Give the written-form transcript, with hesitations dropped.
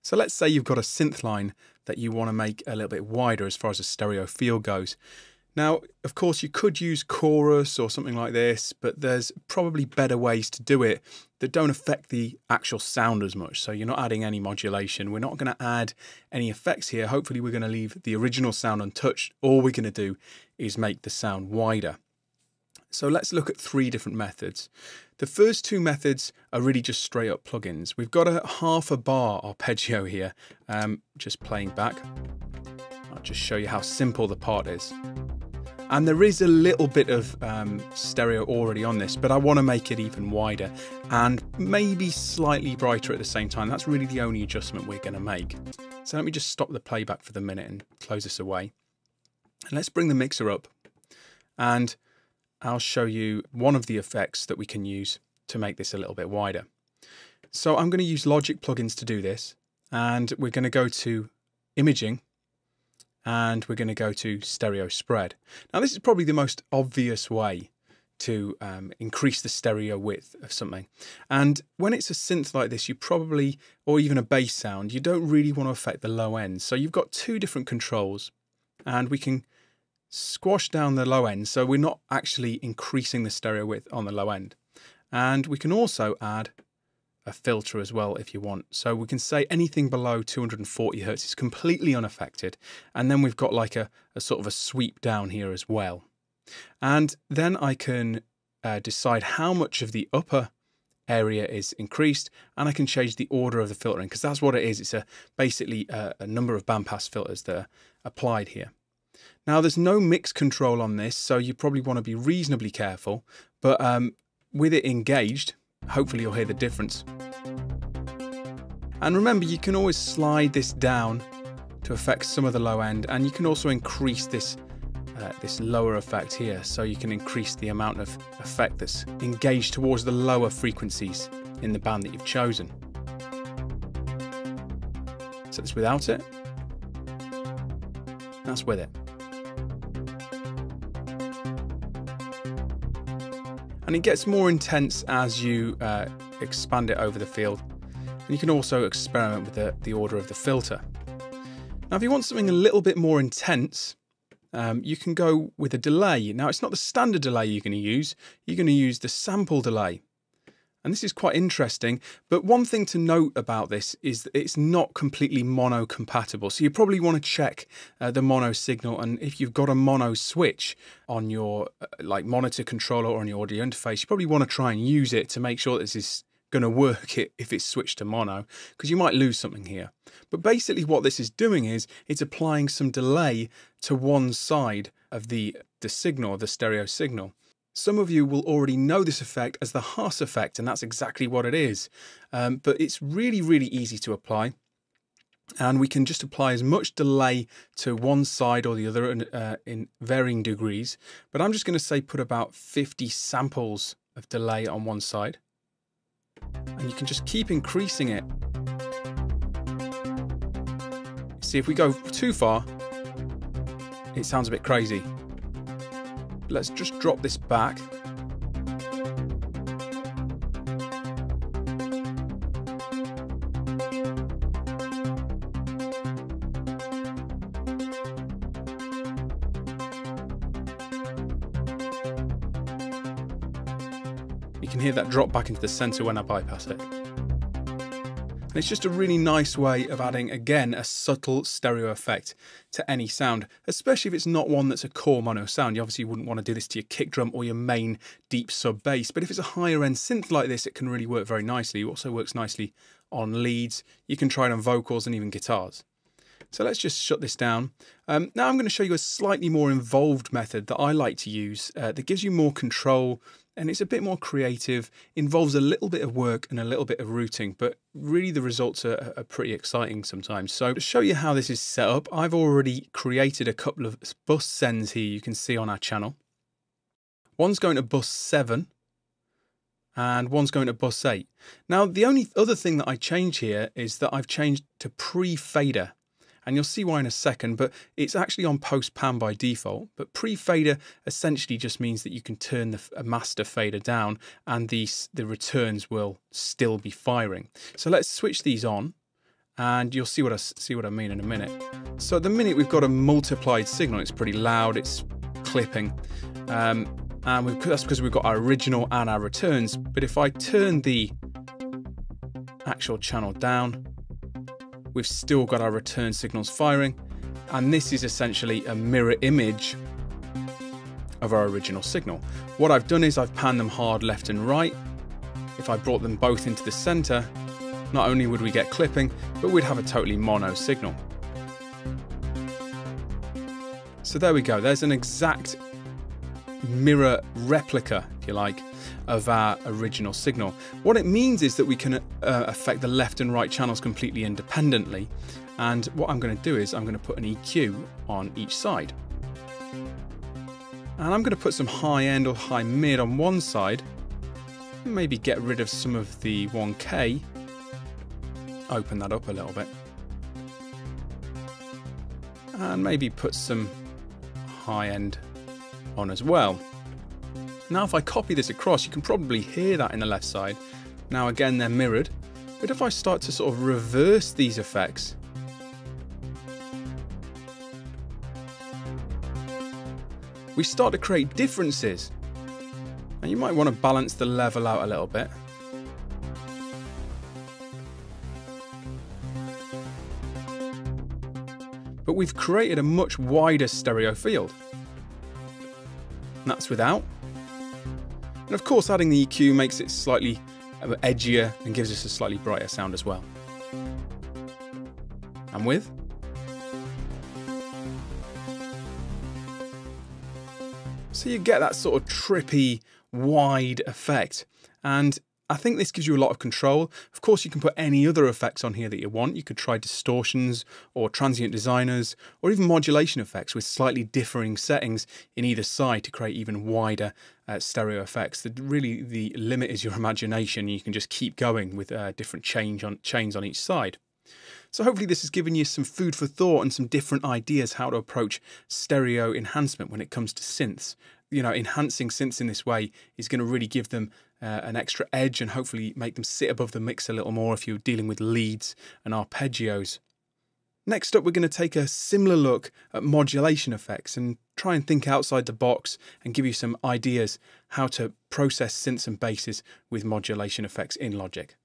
So let's say you've got a synth line that you want to make a little bit wider as far as a stereo feel goes. Now, of course, you could use chorus or something like this, but there's probably better ways to do it that don't affect the actual sound as much. So you're not adding any modulation. We're not going to add any effects here. Hopefully we're going to leave the original sound untouched. All we're going to do is make the sound wider. So let's look at 3 different methods. The first 2 methods are really just straight up plugins. We've got a half a bar arpeggio here, just playing back. I'll just show you how simple the part is. And there is a little bit of stereo already on this, but I want to make it even wider and maybe slightly brighter at the same time. That's really the only adjustment we're going to make. So let me just stop the playback for the minute and close this away. And let's bring the mixer up, and I'll show you one of the effects that we can use to make this a little bit wider. So I'm going to use Logic plugins to do this, and we're going to go to Imaging, and we're going to go to Stereo Spread. Now this is probably the most obvious way to increase the stereo width of something. And when it's a synth like this, you probably, or even a bass sound, you don't really want to affect the low end. So you've got 2 different controls, and we can squash down the low end so we're not actually increasing the stereo width on the low end. And we can also add a filter as well if you want. So we can say anything below 240 Hertz is completely unaffected. And then we've got like a sort of a sweep down here as well. And then I can decide how much of the upper area is increased, and I can change the order of the filtering, because that's what it is. It's basically a number of bandpass filters that are applied here. Now there's no mix control on this, so you probably want to be reasonably careful, but with it engaged, hopefully you'll hear the difference. And remember, you can always slide this down to affect some of the low end, and you can also increase this this lower effect here, so you can increase the amount of effect that's engaged towards the lower frequencies in the band that you've chosen. So that's without it, that's with it. And it gets more intense as you expand it over the field. And you can also experiment with the order of the filter. Now, if you want something a little bit more intense, you can go with a delay. Now, it's not the standard delay you're going to use. You're going to use the sample delay. And this is quite interesting. But one thing to note about this is that it's not completely mono compatible. So you probably want to check the mono signal. And if you've got a mono switch on your like monitor controller or on your audio interface, you probably want to try and use it to make sure this is going to work if it's switched to mono, because you might lose something here. But basically what this is doing is it's applying some delay to one side of the signal, the stereo signal. Some of you will already know this effect as the Haas effect, and that's exactly what it is. But it's really, really easy to apply. And we can just apply as much delay to one side or the other in varying degrees. But I'm just going to say put about 50 samples of delay on one side. And you can just keep increasing it. See, if we go too far, it sounds a bit crazy. Let's just drop this back. You can hear that drop back into the center when I bypass it. And it's just a really nice way of adding, again, a subtle stereo effect to any sound, especially if it's not one that's a core mono sound. You obviously wouldn't want to do this to your kick drum or your main deep sub bass, but if it's a higher end synth like this, it can really work very nicely. It also works nicely on leads. You can try it on vocals and even guitars. So let's just shut this down. Now I'm going to show you a slightly more involved method that I like to use that gives you more control, and it's a bit more creative, involves a little bit of work and a little bit of routing, but really the results are pretty exciting sometimes. So to show you how this is set up, I've already created a couple of bus sends here you can see on our channel. One's going to bus 7 and one's going to bus 8. Now the only other thing that I change here is that I've changed to pre-fader. And you'll see why in a second, but it's actually on post-pan by default. But pre-fader essentially just means that you can turn a master fader down and the returns will still be firing. So let's switch these on and you'll see what I mean in a minute. So at the minute we've got a multiplied signal. It's pretty loud, it's clipping, and that's because we've got our original and our returns. But if I turn the actual channel down, we've still got our return signals firing, and this is essentially a mirror image of our original signal. What I've done is I've panned them hard left and right. If I brought them both into the center, not only would we get clipping, but we'd have a totally mono signal. So there we go, there's an exact mirror replica, if you like, of our original signal. What it means is that we can affect the left and right channels completely independently. And what I'm going to do is I'm going to put an EQ on each side. And I'm going to put some high end or high mid on one side. Maybe get rid of some of the 1K. Open that up a little bit. And maybe put some high end on as well. Now if I copy this across, you can probably hear that in the left side. Now again, they're mirrored. But if I start to sort of reverse these effects, we start to create differences. And you might want to balance the level out a little bit. But we've created a much wider stereo field. And that's without. And of course, adding the EQ makes it slightly edgier and gives us a slightly brighter sound as well. And with. So you get that sort of trippy, wide effect. And I think this gives you a lot of control. Of course, you can put any other effects on here that you want. You could try distortions or transient designers or even modulation effects with slightly differing settings in either side to create even wider stereo effects. Really, the limit is your imagination. You can just keep going with different chains on each side. So hopefully this has given you some food for thought and some different ideas how to approach stereo enhancement when it comes to synths. You know, enhancing synths in this way is going to really give them an extra edge and hopefully make them sit above the mix a little more if you're dealing with leads and arpeggios. Next up, we're going to take a similar look at modulation effects and try and think outside the box and give you some ideas how to process synths and basses with modulation effects in Logic.